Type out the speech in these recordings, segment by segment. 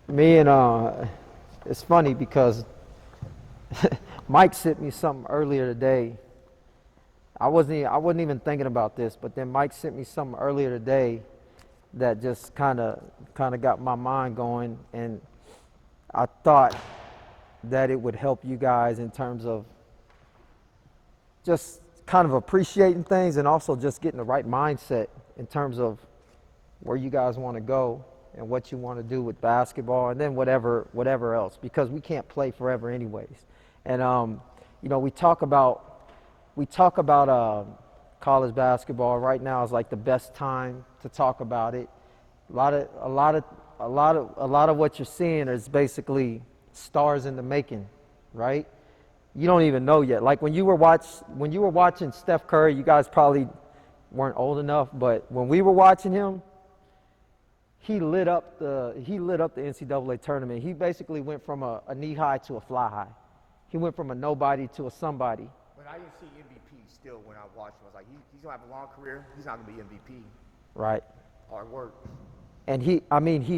Me and it's funny because Mike sent me something earlier today. I wasn't even thinking about this, but then Mike sent me something earlier today that just kind of got my mind going, and I thought that it would help you guys in terms of just kind of appreciating things and also just getting the right mindset in terms of where you guys want to go and what you want to do with basketball and then whatever else, because we can't play forever anyways. And we talk about college basketball right now is like the best time to talk about it. A lot of what you're seeing is basically stars in the making, right? You don't even know yet. Like when you were watching Steph Curry, you guys probably weren't old enough, but when we were watching him, he lit up the NCAA tournament. He basically went from a knee high to a fly high. He went from a nobody to a somebody. But I didn't see MVP still when I watched him. I was like, he's going to have a long career. He's not going to be MVP. Right. Hard work. And he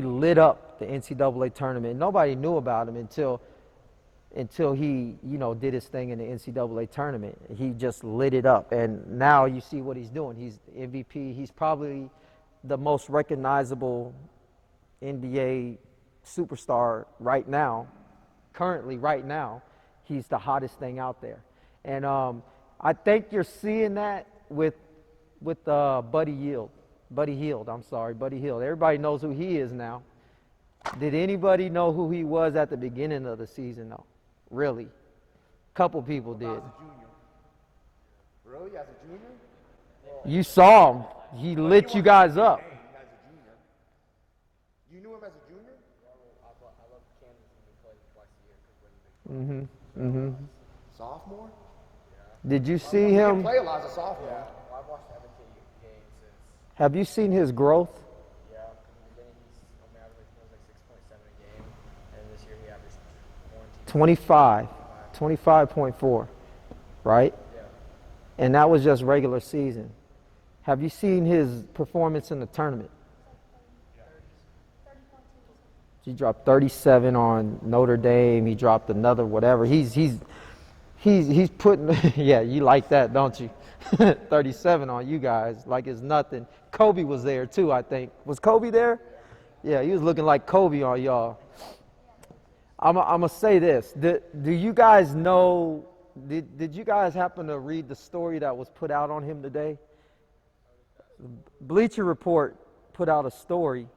lit up the NCAA tournament. Nobody knew about him until he, did his thing in the NCAA tournament. He just lit it up. And now you see what he's doing. He's MVP. He's probably the most recognizable NBA superstar right now. Currently, right now, he's the hottest thing out there. And I think you're seeing that with Buddy Hield. Buddy Hield. Everybody knows who he is now. Did anybody know who he was at the beginning of the season, though? Really? A couple people did. As a junior. Really? As a junior? You saw him. He lit you guys up. As a junior. You knew him as a junior? I love Kansas and we play twice a year because Mm-hmm. Sophomore? Did you see He didn't him? play a lot as a sophomore. Well, I've watched every game since, Have you seen his growth? in the beginning he's on average he was like 6.7 a game, and this year he averaged 25. 25.4, right? Yeah. And that was just regular season. Have you seen his performance in the tournament? He dropped 37 on Notre Dame. He dropped another whatever. He's putting, yeah, you like that, don't you? 37 on you guys, like it's nothing. Kobe was there too, I think. Was Kobe there? Yeah, he was looking like Kobe on y'all. I'm going to say this. Do you guys know, did you guys happen to read the story that was put out on him today? Bleacher Report put out a story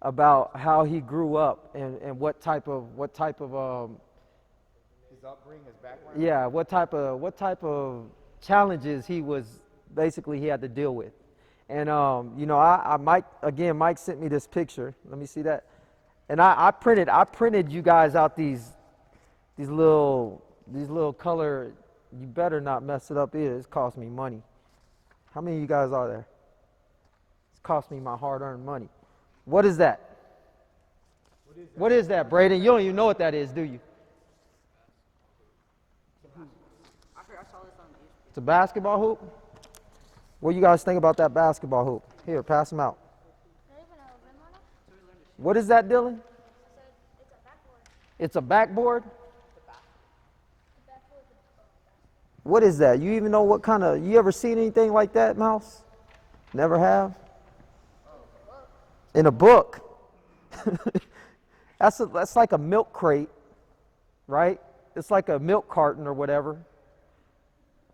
about how he grew up and what type of His upbringing, his background? yeah, what type of challenges he had to deal with. And Mike sent me this picture. Let me see that. And I printed you guys out these little color. You better not mess it up either. It's cost me money. How many of you guys are there? It's cost me my hard-earned money. What is that? What is that, Braden? You don't even know what that is, do you? I saw this on the It's a basketball hoop? What do you guys think about that basketball hoop? Here, pass them out. What is that, Dylan? It's a backboard? What is that? You even know what kind of, you ever seen anything like that, Mouse? Never have? In a book. That's like a milk crate, right? It's like a milk carton or whatever.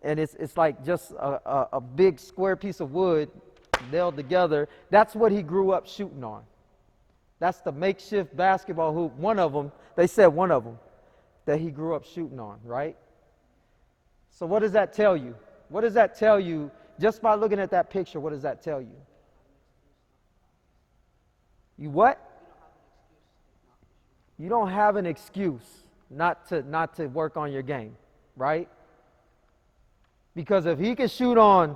And it's like just a big square piece of wood nailed together. That's what he grew up shooting on. That's the makeshift basketball hoop. One of them, they said one of them, that he grew up shooting on, right? So what does that tell you? What does that tell you? Just by looking at that picture, what does that tell you? You what? You don't have an excuse not to work on your game, right? Because if he can shoot on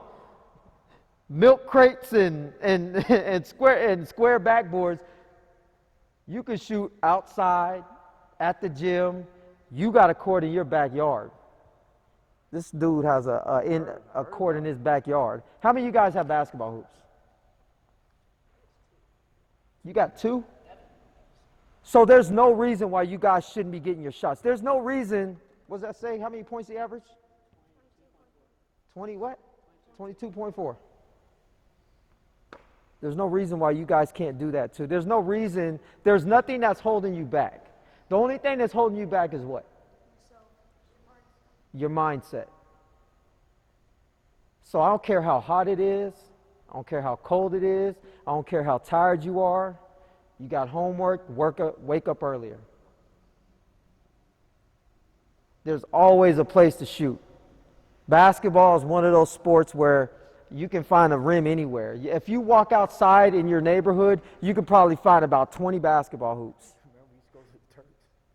milk crates and square backboards, you can shoot outside, at the gym. You got a court in your backyard. This dude has a court in his backyard. How many of you guys have basketball hoops? You got two? So there's no reason why you guys shouldn't be getting your shots. There's no reason. What does that say? How many points he averaged? 20 what? 22.4. There's no reason why you guys can't do that too. There's no reason. There's nothing that's holding you back. The only thing that's holding you back is what? Your mindset. So I don't care how hot it is. I don't care how cold it is. I don't care how tired you are. You got homework, wake up earlier. There's always a place to shoot. Basketball is one of those sports where you can find a rim anywhere. If you walk outside in your neighborhood, you could probably find about 20 basketball hoops.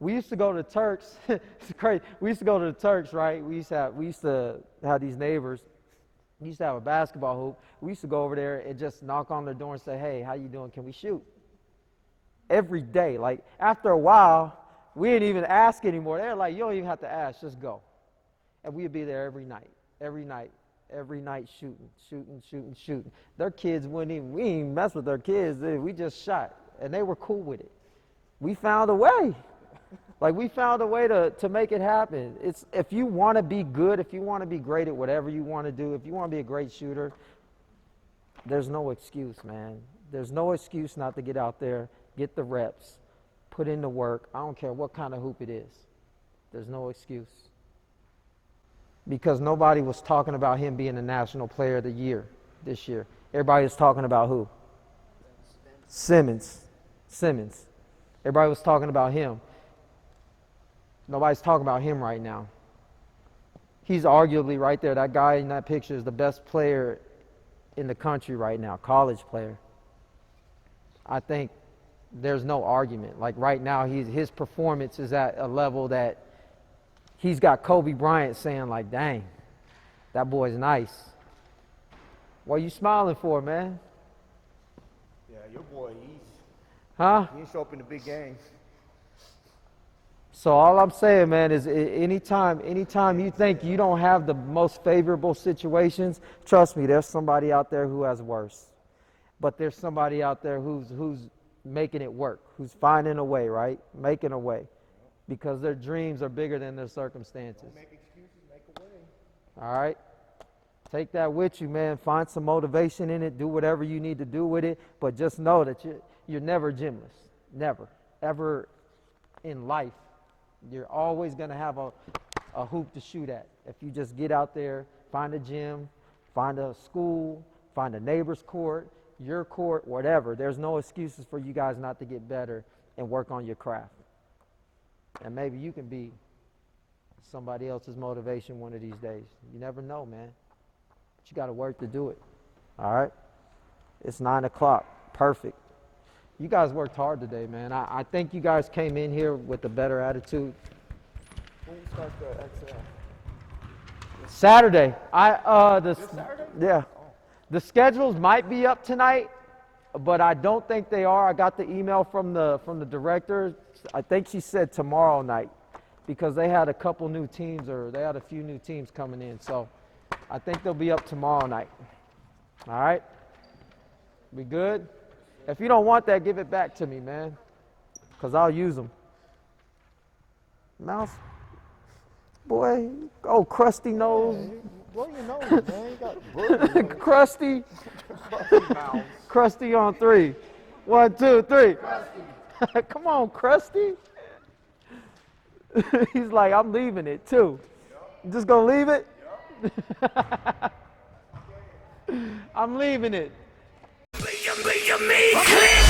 We used to go to the Turks. It's crazy. We used to go to the Turks, right? We used to have these neighbors. We used to have a basketball hoop. We used to go over there and just knock on their door and say, "Hey, how you doing? Can we shoot?" Every day. Like, after a while, we didn't even ask anymore. They're like, "You don't even have to ask, just go." And we'd be there every night, shooting. Their kids we didn't even mess with their kids. We just shot, and they were cool with it. We found a way. Like, we found a way to make it happen. It's, if you want to be good, if you want to be great at whatever you want to do, if you want to be a great shooter, there's no excuse, man. There's no excuse not to get out there, get the reps, put in the work. I don't care what kind of hoop it is. There's no excuse. Because nobody was talking about him being the National Player of the Year this year. Everybody was talking about who? Simmons. Everybody was talking about him. Nobody's talking about him right now. He's arguably right there. That guy in that picture is the best player in the country right now, college player. I think there's no argument. Like, right now, his performance is at a level that he's got Kobe Bryant saying, like, "Dang, that boy's nice." What are you smiling for, man? Yeah, your boy, he didn't show up in the big games. So all I'm saying, man, is anytime you think you don't have the most favorable situations, trust me, there's somebody out there who has worse. But there's somebody out there who's making it work, who's finding a way, right? Making a way. Because their dreams are bigger than their circumstances. Don't make excuses, make a way. All right? Take that with you, man. Find some motivation in it. Do whatever you need to do with it. But just know that you're never gymless. Never. Ever in life. You're always going to have a hoop to shoot at. If you just get out there, find a gym, find a school, find a neighbor's court, your court, whatever. There's no excuses for you guys not to get better and work on your craft. And maybe you can be somebody else's motivation one of these days. You never know, man. But you got to work to do it. All right? It's 9 o'clock. Perfect. You guys worked hard today, man. I think you guys came in here with a better attitude. When we start the XL? Saturday. This Saturday? Yeah. The schedules might be up tonight, but I don't think they are. I got the email from the director. I think she said tomorrow night, because they had a couple new teams, or they had a few new teams coming in. So I think they'll be up tomorrow night. All right? We good? If you don't want that, give it back to me, man, because I'll use them. Mouse, boy, oh, crusty nose. Yeah, blow your nose, man. You got boogers. Crusty. Mouse. Crusty on 3. 1, 2, 3. Come on, Crusty. He's like, I'm leaving it too. You just gonna leave it? I'm leaving it. You make me clear.